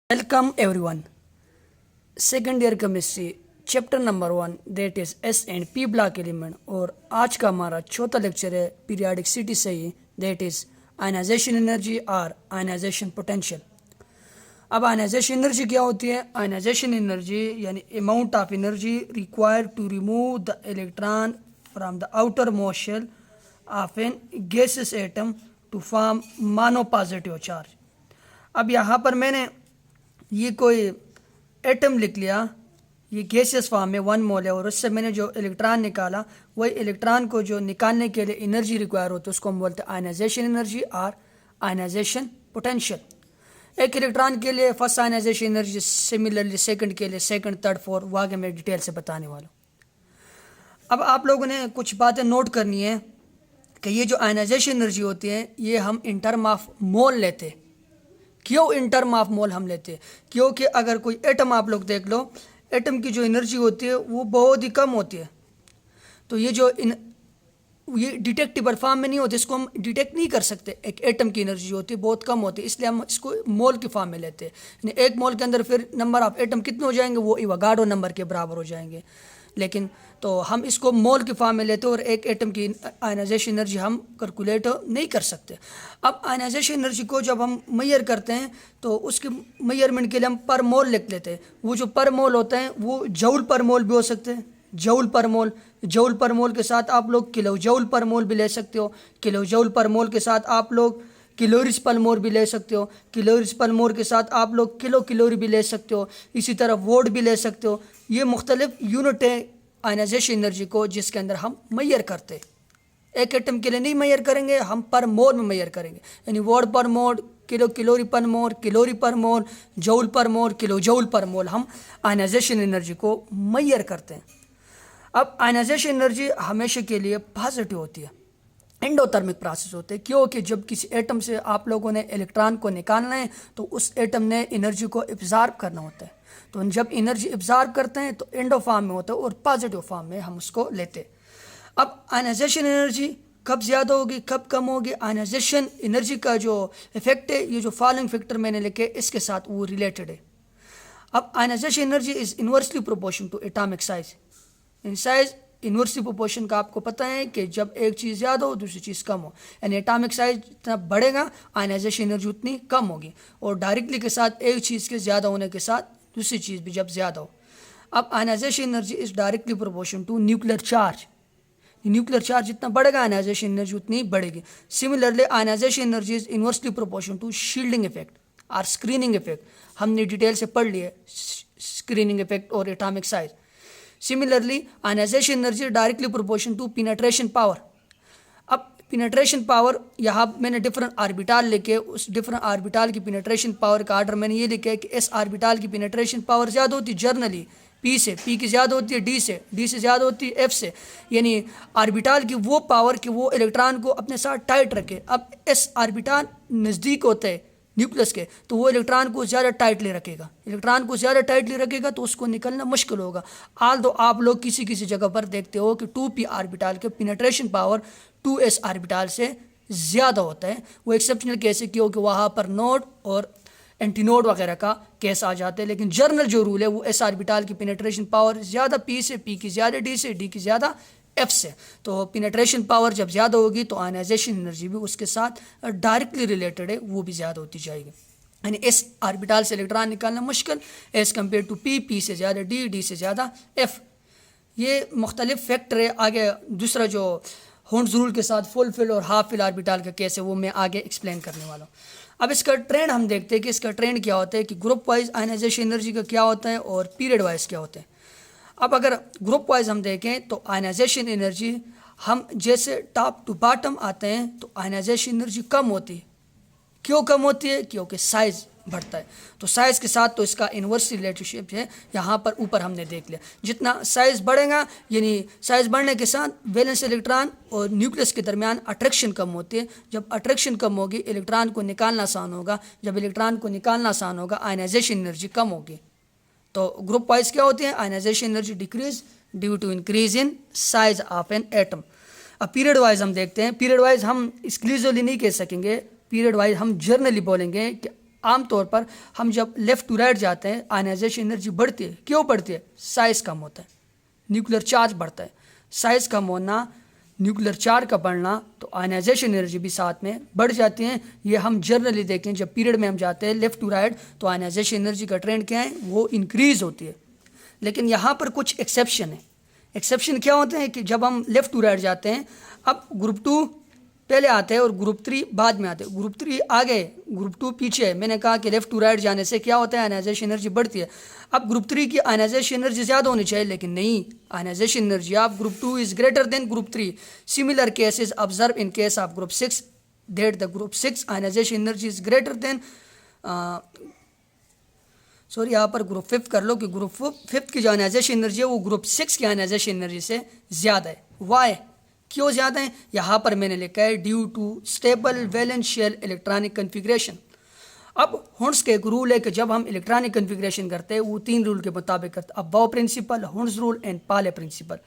Welcome everyone. Second year chemistry chapter number 1 that is S and P block element. और आज का हमारा चौथा लेक्चर है पीरियोडिसिटी से ही, दैट इज आयनाइजेशन एनर्जी और आयनाइजेशन पोटेंशियल। अब आयनाइजेशन एनर्जी क्या होती है? आयनाइजेशन एनर्जी यानी amount of energy required to remove the electron from the outermost shell of an gaseous atom to form monopositive charge. अब यहाँ पर मैंने ये कोई एटम लिख लिया, ये गैसियस फॉर्म में 1 मोल है, और उससे मैंने जो इलेक्ट्रॉन निकाला, वही इलेक्ट्रॉन को जो निकालने के लिए एनर्जी रिक्वायर होती है उसको हम बोलते हैं आयनाइजेशन एनर्जी और आयनाइजेशन पोटेंशियल। एक इलेक्ट्रॉन के लिए first ionization energy, similarly second के लिए सेकंड, थर्ड, फोर्थ, वो आगे मैं डिटेल से बताने वाला हूँ। अब आप लोगों ने कुछ बातें नोट करनी है कि ये जो आयनाइजेशन एनर्जी होती है ये हम इन टर्म ऑफ मोल लेते हैं। क्यों इन टर्म ऑफ मोल हम लेते हैं? क्योंकि अगर कोई एटम आप लोग देख लो, एटम की जो एनर्जी होती है वो बहुत ही कम होती है, तो ये डिटेक्टेबल फॉर्म में नहीं होती, इसको हम डिटेक्ट नहीं कर सकते। एक एटम की एनर्जी होती है बहुत कम होती है, इसलिए हम इसको मोल की फॉर्म में लेते हैं। यानी एक मोल के अंदर फिर नंबर ऑफ एटम कितने हो जाएंगे? वो इवोगाड्रो नंबर के बराबर हो जाएंगे। लेकिन तो हम इसको मोल की फॉर्म में लेते हैं और एक एटम की आयनाइजेशन एनर्जी हम कैलकुलेट नहीं कर सकते। अब आयनाइजेशन एनर्जी को जब हम मेजर करते हैं तो उसके मेजरमेंट के लिए हम पर मोल लिख लेते हैं। वो जो पर मोल होते हैं वो जूल पर मोल भी हो सकते हैं, जूल पर मोल। जूल पर मोल के साथ आप लोग किलो जूल पर मोल भी ले सकते हो। किलो जूल पर मोल के साथ आप लोग किलोरीज पर मोल भी ले सकते हो। किलोरीज पर मोल के साथ आप लोग किलो किलोरी भी ले सकते हो। इसी तरह वोट भी ले सकते हो। ये मुख्तलिफ यूनिट है आयनाइजेशन एनर्जी को जिसके अंदर हम मेजर करते। एक एटम के लिए नहीं मेजर करेंगे, हम पर मोल में मेजर करेंगे। यानी वोट पर मोल, किलो किलोरी पर मोल, किलोरी पर मोल, जूल पर मोल, किलो जूल पर मोल हम आयनाइजेशन एनर्जी को मेजर करते हैं। अब आयनाइजेशन एनर्जी हमेशा के लिए पॉजिटिव होती है, एंडोथर्मिक प्रोसेस होते हैं। क्योंकि जब किसी एटम से आप लोगों ने इलेक्ट्रॉन को निकालना है तो उस एटम ने एनर्जी को एब्जॉर्ब करना होता है। तो जब एनर्जी एब्जॉर्ब करते हैं तो एंडो फॉर्म में होता है और पॉजिटिव फॉर्म में हम उसको लेते हैं। अब आयनाइजेशन एनर्जी कब ज़्यादा होगी, कब कम होगी? आयनाइजेशन एनर्जी का जो इफेक्ट है, ये जो फॉलोइंग फैक्टर मैंने लिखे इसके साथ वो रिलेटेड है। अब ionization energy is inversely proportion to atomic size. In size inversely proportion का आपको पता है कि जब एक चीज़ ज़्यादा हो दूसरी चीज़ कम हो, यानी एटॉमिक साइज जितना बढ़ेगा आयनाइजेशन एनर्जी उतनी कम होगी। और डायरेक्टली के साथ एक चीज़ के ज़्यादा होने के साथ दूसरी चीज़ भी जब ज़्यादा हो। अब ionization energy is directly proportion to nuclear charge. Nuclear charge जितना बढ़ेगा आयनाइजेशन एनर्जी उतनी बढ़ेगी। Similarly ionization energy is inversely proportion to shielding effect और स्क्रीनिंग इफेक्ट। हमने डिटेल से पढ़ लिए स्क्रीनिंग इफेक्ट और atomic size. Similarly ionization energy directly proportion to penetration power. अब पिनेट्रेशन पावर यहाँ मैंने डिफरेंट आर्बिटाल लिखे, उस डिफरेंट आर्बिटाल की पिनेट्रेशन पावर का आर्डर मैंने ये लिखा है कि एस आर्बिटाल की पिनेट्रेशन पावर ज़्यादा होती है जर्नली पी से, पी की ज़्यादा होती है डी से, डी से ज़्यादा होती है एफ से। यानी आर्बिटाल की वो पावर कि वो इलेक्ट्रॉन को अपने साथ टाइट रखे। अब एस आर्बिटाल नज़दीक होते हैं न्यूक्लियस के तो वो इलेक्ट्रॉन को ज़्यादा टाइटली रखेगा। इलेक्ट्रॉन को ज़्यादा टाइटली रखेगा तो उसको निकलना मुश्किल होगा। आल दो आप लोग किसी किसी जगह पर देखते हो कि 2p आर्बिटाल के पिनेट्रेशन पावर 2s आर्बिटाल से ज़्यादा होता है। वो एक्सेप्शनल केस है क्योंकि वहाँ पर नोड और एंटीनोड वगैरह का केस आ जाते हैं। लेकिन जर्नल जो रूल है वो एस आर्बिटाल की पिनेट्रेशन पावर ज़्यादा पी से, पी की ज़्यादा डी से, डी की ज़्यादा एफ से। तो पिनेट्रेशन पावर जब ज़्यादा होगी तो आयनाइजेशन एनर्जी भी उसके साथ डायरेक्टली रिलेटेड है, वो भी ज़्यादा होती जाएगी। यानी एस आर्बिटाल से इलेक्ट्रॉन निकालना मुश्किल as compare to P, P से ज़्यादा डी, डी से ज़्यादा एफ। ये मुख्तलिफ फैक्टर है। आगे दूसरा जो होन्स रूल के साथ फुल फिल और हाफ फिल आर्बिटाल का केस है वो मैं आगे एक्सप्लेन करने वाला हूँ। अब इसका ट्रेंड हम देखते हैं कि इसका ट्रेंड क्या होता है, कि ग्रुप वाइज आयनाइजेशन एनर्जी का क्या होता है और पीरियड वाइज क्या होता है। अब अगर ग्रुप वाइज हम देखें तो आयनाइजेशन एनर्जी हम जैसे टॉप टू बॉटम आते हैं तो आयनाइजेशन एनर्जी कम होती है। क्यों कम होती है? क्योंकि साइज बढ़ता है। तो साइज के साथ तो इसका इन्वर्स रिलेशनशिप है, यहाँ पर ऊपर हमने देख लिया। जितना साइज बढ़ेगा यानी साइज बढ़ने के साथ वैलेंस इलेक्ट्रॉन और न्यूक्लियस के दरमियान अट्रैक्शन कम होती है। जब अट्रैक्शन कम होगी इलेक्ट्रॉन को निकालना आसान होगा। जब इलेक्ट्रॉन को निकालना आसान होगा आयनाइजेशन एनर्जी कम होगी। तो ग्रुप वाइज क्या होती है? Ionization energy decrease due to increase in size of an atom. अब पीरियड वाइज हम देखते हैं। पीरियड वाइज हम एक्सक्लूसिवली नहीं कह सकेंगे, पीरियड वाइज हम जर्नली बोलेंगे कि आमतौर पर हम जब लेफ़्ट टू राइट जाते हैं आयनाइजेशन एनर्जी बढ़ती है। क्यों बढ़ती है? साइज़ कम होता है, न्यूक्लियर चार्ज बढ़ता है। साइज़ कम होना, न्यूक्लियर चार्ज का बढ़ना, तो आयनाइजेशन एनर्जी भी साथ में बढ़ जाती है। ये हम जनरली देखें जब पीरियड में हम जाते हैं लेफ़्ट टू राइट तो आयनाइजेशन एनर्जी का ट्रेंड क्या है? वो इंक्रीज़ होती है। लेकिन यहाँ पर कुछ एक्सेप्शन है। एक्सेप्शन क्या होते हैं कि जब हम लेफ़्ट टू राइट जाते हैं, अब ग्रुप 2 पहले आते हैं और ग्रुप 3 बाद में आते हैं। ग्रुप 3 आगे, ग्रुप 2 पीछे। मैंने कहा कि लेफ़्ट टू राइट जाने से क्या होता है? आयनाइजेशन एनर्जी बढ़ती है। अब ग्रुप 3 की आयनाइजेशन एनर्जी ज़्यादा होनी चाहिए, लेकिन नहीं, ionization energy of group 2 is greater than group 3। Similar cases observe in case of group 6 that the group 6 ionization energy is greater than sorry यहाँ पर ग्रुप 5 कर लो कि ग्रुप 5 की जो आयनाइजेशन एनर्जी है वो ग्रुप 6 की आयनाइजेशन एनर्जी से ज़्यादा है। वाई? क्यों ज़्यादा है? यहाँ पर मैंने लिखा है due to stable valence shell electronic configuration. अब हुंस का एक रूल है कि जब हम इलेक्ट्रॉनिक कन्फिग्रेशन करते हैं वो 3 रूल के मुताबिक करते हैं। अब बाउ प्रिंसिपल, हुंस रूल एंड पाले प्रिंसिपल।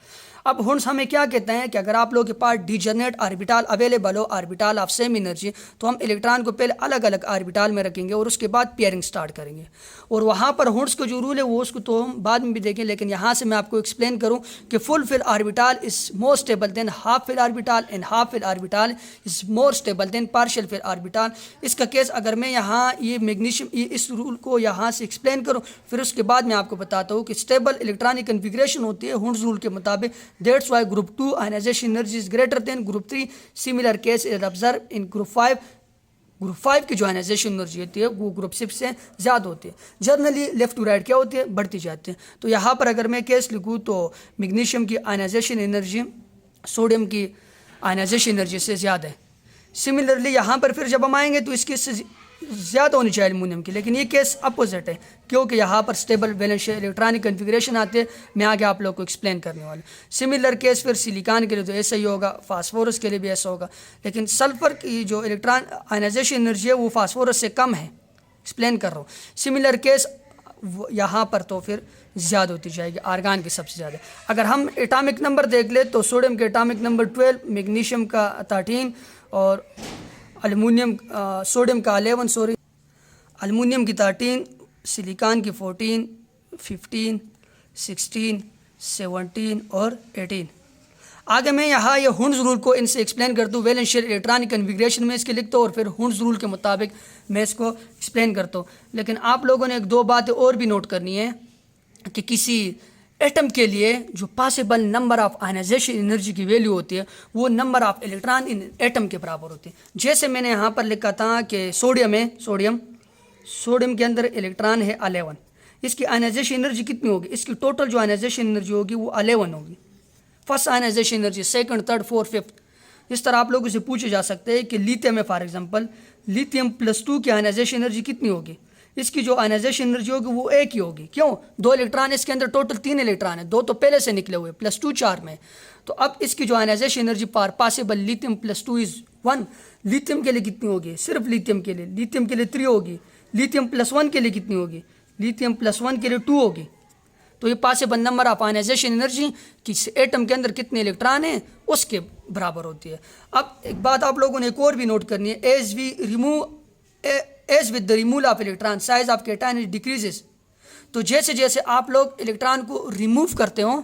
अब हुंस हमें क्या कहते हैं कि अगर आप लोगों के पास डिजर्नेट ऑर्बिटल अवेलेबल हो, ऑर्बिटल ऑफ सेम एनर्जी, तो हम इलेक्ट्रॉन को पहले अलग अलग ऑर्बिटल में रखेंगे और उसके बाद पेयरिंग स्टार्ट करेंगे। और वहाँ पर हुंस का जो रूल है वो उसको तो हम बाद में भी देखें, लेकिन यहाँ से मैं आपको एक्सप्लेन करूँ कि full fill orbital is more stable than half fill orbital and half fill orbital is more stable than partial fill orbital. इसका केस अगर मैं यहाँ ये मैग्नीशियम इस रूल को यहाँ से एक्सप्लेन करूँ, फिर उसके बाद मैं आपको बताता हूँ कि स्टेबल इलेक्ट्रॉनिक कन्फिग्रेशन होती है हुंस रूल के मुताबिक। That's why group 2 ionization energy is greater than group 3। Similar case is observe in group 5। Group 5 की जो आयनाइजेशन एनर्जी होती है वो ग्रुप 6 से ज़्यादा होती है। जनरली लेफ्ट टू राइट क्या होती है? बढ़ती जाती है। तो यहाँ पर अगर मैं केस लिखूँ तो मैग्नीशियम की आयनाइजेशन एनर्जी सोडियम की आयनाइजेशन एनर्जी से ज़्यादा है। सिमिलरली यहाँ पर फिर जब हम आएंगे तो इसकी ज़्यादा होनी चाहिए एल्युमिनियम की, लेकिन ये केस अपोजिट है क्योंकि यहाँ पर स्टेबल वैलेंस इलेक्ट्रॉनिक कन्फिग्रेशन आते हैं। मैं आगे आप लोग को एक्सप्लेन करने वाला। सिमिलर केस फिर सिलिकॉन के लिए तो ऐसा ही होगा, फास्फोरस के लिए भी ऐसा होगा, लेकिन सल्फर की जो इलेक्ट्रॉन आयनाइजेशन एनर्जी है वो फास्फोरस से कम है। एक्सप्लेन कर रहा हूँ। सिमिलर केस यहाँ पर तो फिर ज़्यादा होती जाएगी, आर्गन की सबसे ज़्यादा। अगर हम एटॉमिक नंबर देख ले तो सोडियम के एटॉमिक नंबर 12, मैग्नीशियम का 13 और एल्युमिनियम सोडियम का 11, सॉरी एल्युमिनियम की 13, सिलिकॉन की 14, 15, 16, 17 और 18। आगे मैं यहाँ ये हुंस रूल को इनसे एक्सप्लेन करता हूँ। वैलेंस शेल इलेक्ट्रॉनिक कन्फिग्रेशन में इसके लिखता हूँ और फिर हुंस रूल के मुताबिक मैं इसको एक्सप्लेन करता हूँ। लेकिन आप लोगों ने 1-2 बातें और भी नोट करनी है कि किसी एटम के लिए जो possible number of ionization energy की वैल्यू होती है वो number of electron in atom के बराबर होती है। जैसे मैंने यहाँ पर लिखा था कि सोडियम है, सोडियम के अंदर इलेक्ट्रॉन है 11, इसकी आयनाइजेशन एनर्जी कितनी होगी? इसकी टोटल जो आयनाइजेशन एनर्जी होगी वो 11 होगी। First ionization energy, second, third, fourth, fifth. इस तरह आप लोगों से पूछे जा सकते हैं कि लिथियम है, फॉर एग्जांपल लिथियम +2 की आयनाइजेशन एनर्जी कितनी होगी? इसकी जो आयनाइजेशन एनर्जी होगी वो 1 ही होगी। क्यों? 2 इलेक्ट्रॉन, इसके अंदर टोटल 3 इलेक्ट्रॉन है, 2 तो पहले से निकले हुए, +2 4 में। तो अब इसकी जो ionization energy possible lithium +2 is 1। Lithium के लिए कितनी होगी? सिर्फ लिथियम के लिए 3 होगी। लिथियम +1 के लिए कितनी होगी? लिथियम +1 के लिए 2 होगी। तो ये possible number of ionization energy कि एटम के अंदर कितने इलेक्ट्रॉन हैं उसके बराबर होती है। अब एक बात आप लोगों ने एक और भी नोट करनी है, as with the removal of electron size of cation is decreases. तो जैसे जैसे आप लोग इलेक्ट्रॉन को रिमूव करते हो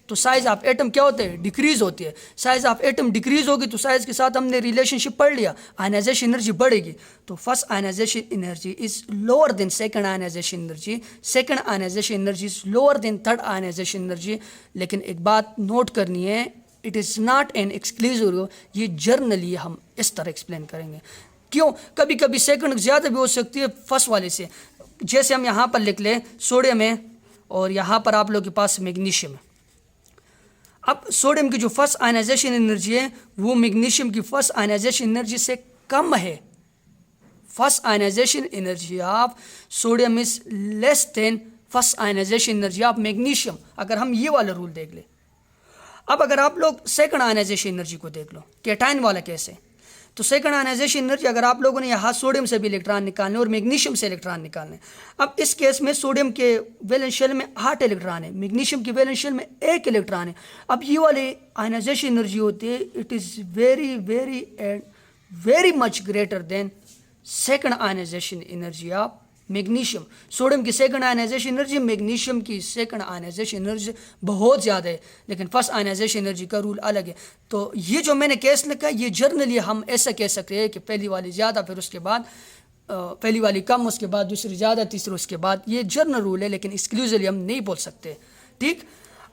तो साइज ऑफ एटम क्या होते हैं? डिक्रीज होती है। साइज ऑफ एटम डिक्रीज होगी तो साइज के साथ हमने रिलेशनशिप पढ़ लिया, आयनाइजेशन एनर्जी बढ़ेगी। तो first ionization energy is lower than second ionization energy, second ionization energy is lower than third ionization energy. लेकिन एक बात नोट करनी है, it is not an exclusive. ये जर्नली हम इस तरह एक्सप्लेन करेंगे। क्यों? कभी कभी सेकंड ज़्यादा भी हो सकती है फर्स्ट वाले से। जैसे हम यहाँ पर लिख लें सोडियम है और यहाँ पर आप लोग के पास मैग्नीशियम है। अब सोडियम की जो फर्स्ट आयनाइजेशन एनर्जी है वो मैग्नीशियम की फर्स्ट आयनाइजेशन एनर्जी से कम है। First ionization energy of sodium is less than first ionization energy of magnesium, अगर हम ये वाला रूल देख लें। अब अगर आप लोग सेकंड आयनाइजेशन एनर्जी को देख लो, कैटायन वाला कैसे, तो सेकंड आयनाइजेशन एनर्जी अगर आप लोगों ने यहाँ सोडियम से भी इलेक्ट्रॉन निकालने और मैग्नीशियम से इलेक्ट्रॉन निकालने। अब इस केस में सोडियम के वैलेंस शेल में 8 इलेक्ट्रॉन है, मैग्नीशियम के वैलेंस शेल में 1 इलेक्ट्रॉन है। अब ये वाली आयनाइजेशन एनर्जी होती है, it is very very and very much greater than second ionization energy of magnesium. Sodium की सेकंड आयनाइजेशन एनर्जी, मैग्नीशियम की सेकंड आयनाइजेशन एनर्जी बहुत ज़्यादा है, लेकिन फर्स्ट आयनाइजेशन एनर्जी का रूल अलग है। तो ये जो मैंने केस लिखा है, ये जर्नली हम ऐसा कह सकते हैं कि पहली वाली ज़्यादा, फिर उसके बाद पहली वाली कम, उसके बाद दूसरी ज़्यादा, तीसरी उसके बाद। ये जर्नल रूल है, लेकिन एक्सक्लूसिवली हम नहीं बोल सकते। ठीक,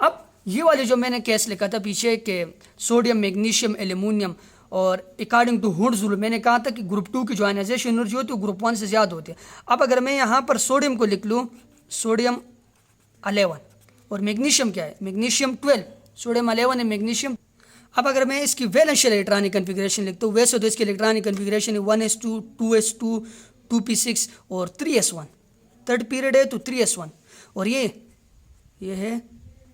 अब ये वाले जो मैंने केस लिखा था पीछे के सोडियम, मैग्नीशियम, एल्यूमिनियम, और अकॉर्डिंग टू हुड्स रूल मैंने कहा था कि ग्रुप 2 की जो आयनाइजेशन एनर्जी होती है वो ग्रुप 1 से ज़्यादा होती है। अब अगर मैं यहाँ पर सोडियम को लिख लूँ, सोडियम 11, और मैग्नीशियम क्या है, मैग्नीशियम 12, सोडियम 11 है, मैग्नीशियम। अब अगर मैं इसकी वैलेंशियल इलेक्ट्रॉनिक कन्फिग्रेशन लिखता हूँ, वैसे तो इसकी इलेक्ट्रॉनिक कन्फिग्रेशन है 1s2, 2s2, 2p6 और 3s1। थर्ड पीरियड है तो 3s1, और ये है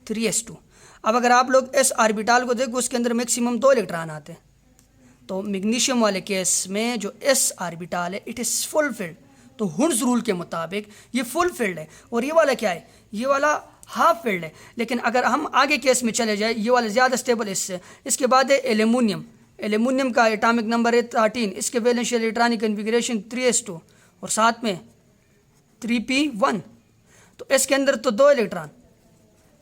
3s2। अब अगर आप लोग एस आर्बिटाल को देखो, उसके अंदर मैक्सिमम 2 इलेक्ट्रॉन आते हैं। तो मैग्नीशियम वाले केस में जो एस आर्बिटाल है इट इज़ फुल फिल्ड, तो हुड्स रूल के मुताबिक ये फुल फिल्ड है, और ये वाला क्या है, ये वाला हाफ फिल्ड है। लेकिन अगर हम आगे केस में चले जाए, ये वाला ज़्यादा स्टेबल इससे। इसके बाद है एल्यूमिनियम, एल्यूमिनियम का एटॉमिक नंबर है 13, इसके वैलेंशियल इलेक्ट्रॉनिक कन्फिग्रेशन 3s2 और साथ में 3p1। तो एस के अंदर तो 2 इलेक्ट्रॉन,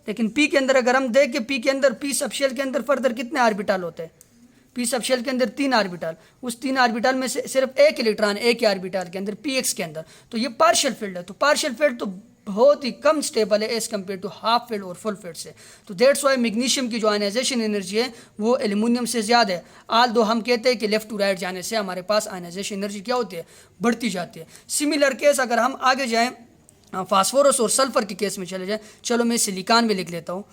लेकिन पी के अंदर अगर हम देखें, पी के अंदर, पी सबशेल के अंदर फर्दर कितने आर्बिटाल होते हैं, पी सबशेल के अंदर 3 आर्बिटाल, उस 3 आर्बिटाल में से सिर्फ 1 इलेक्ट्रॉन एक ही आर्बिटाल के अंदर, पी एक्स के अंदर। तो ये पार्शियल फील्ड है, तो पार्शियल फील्ड तो बहुत ही कम स्टेबल है as compare to half filled और फुल फील्ड से। तो दैट्स वाई मैग्नीशियम की जो आयनाइजेशन एनर्जी है वो एल्यूमिनियम से ज़्यादा है। आल दो हम कहते हैं कि लेफ्ट टू राइट जाने से हमारे पास आयनाइजेशन एनर्जी क्या होती है, बढ़ती जाती है। सिमिलर केस अगर हम आगे जाएँ, फास्फोरस और सल्फर के केस में चले जाएँ, चलो मैं सिलिकॉन में लिख लेता हूँ।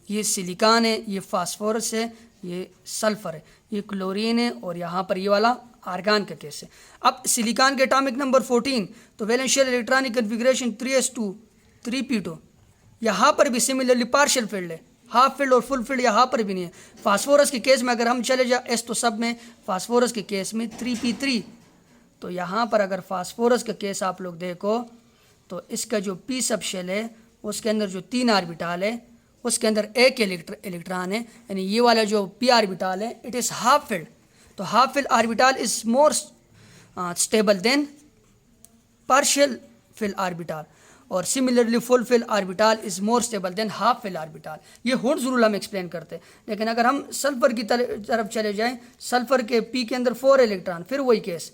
ये सिलिकॉन है, ये फास्फोरस है, ये सल्फर है, ये क्लोरीन है, और यहाँ पर ये वाला आर्गान का केस है। अब सिलिकॉन के एटॉमिक नंबर 14, तो वैलेंशियल इलेक्ट्रॉनिक कन्फिग्रेशन 3s2, 3p2। यहाँ पर भी सिमिलरली पार्शियल फील्ड है, हाफ फील्ड और फुल फील्ड यहाँ पर भी नहीं है। फास्फोरस के केस में अगर हम चले जाए, एस तो सब में, फास्फोरस के केस में 3p3। तो यहाँ पर अगर फास्फोरस का केस आप लोग देखो, तो इसका जो पी सबशेल है उसके अंदर जो 3 आर्बिटाल है उसके अंदर एक इलेक्ट्रॉन है, यानी ये वाला जो पी आर्बिटाल है इट इज़ हाफ फील्ड। तो half filled orbital is more stable than partial filled orbital, और similarly full filled orbital is more stable than half filled orbital. ये हुड्स रूल हम एक्सप्लेन करते हैं। लेकिन अगर हम सल्फर की तरफ चले जाएं, सल्फर के पी के अंदर 4 इलेक्ट्रॉन, फिर वही केस,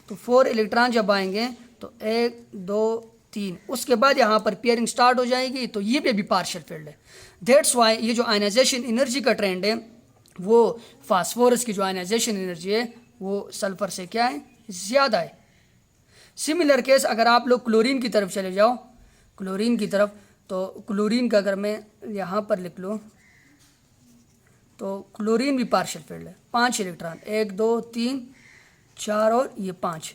तो 4 इलेक्ट्रॉन जब आएंगे तो 1, 2, 3, उसके बाद यहाँ पर पेयरिंग स्टार्ट हो जाएगी, तो ये भी पार्शियल फील्ड है। दैट्स वाई ये जो आयनाइजेशन एनर्जी का ट्रेंड है वो फास्फोरस की जो आयनाइजेशन एनर्जी है वो सल्फर से क्या है, ज़्यादा है। सिमिलर केस अगर आप लोग क्लोरीन की तरफ चले जाओ, क्लोरीन की तरफ, तो क्लोरीन का अगर मैं यहाँ पर लिख लूँ, तो क्लोरीन भी पार्शियल फील्ड है, 5 इलेक्ट्रॉन, 1, 2, 3, 4 और ये 5।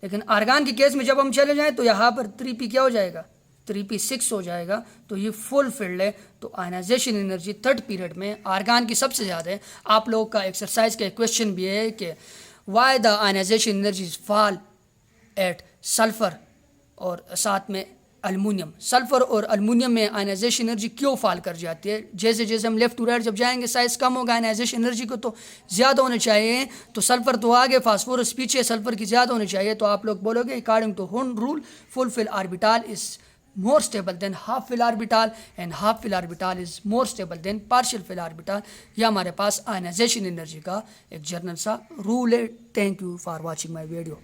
लेकिन आर्गान के केस में जब हम चले जाएं तो यहाँ पर 3p क्या हो जाएगा, 3p6 हो जाएगा। तो ये फुल फील्ड है। तो आयनाइजेशन एनर्जी थर्ड पीरियड में आर्गान की सबसे ज़्यादा है। आप लोगों का एक्सरसाइज का क्वेश्चन भी है कि why the ionization energy fall at sulphur और साथ में अल्मुनियम। सल्फर और अल्मुनियम में आयनाइजेशन एनर्जी क्यों फॉल कर जाती है? जैसे जैसे हम लेफ्ट टू राइट जब जाएंगे साइज कम होगा, आयनाइजेशन एनर्जी को तो ज़्यादा होना चाहिए। तो सल्फर तो आगे, फास्फोरस पीछे, सल्फर की ज़्यादा होनी चाहिए। तो आप लोग बोलोगे अकॉर्डिंग टू हुड rule full fill orbital is more stable than half fill orbital and half fill orbital is more stable than partial fill orbital। यह हमारे पास आयनाइजेशन एनर्जी का एक जर्नल सा रूल है। Thank you for watching my video.